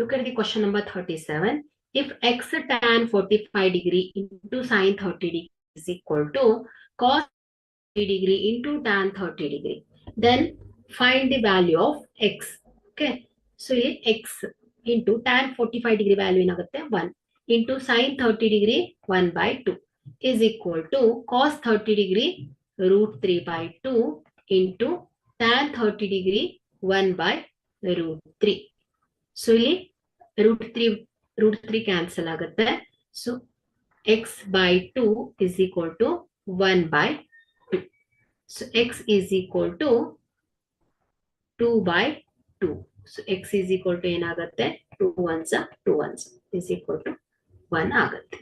Look at the question number 37. If x tan 45 degree into sine 30 degree is equal to cos 30 degree into tan 30 degree, then find the value of x. Okay. So x into tan 45 degree value inagutte 1 into sine 30 degree 1 by 2 is equal to cos 30 degree root 3 by 2 into tan 30 degree 1 by root 3. So root 3 cancel ಆಗುತ್ತೆ. So x by 2 is equal to 1 by 2. So x is equal to 2 by 2. So x is equal to ಏನಾಗುತ್ತೆ 2 ones is equal to 1 ಆಗುತ್ತೆ.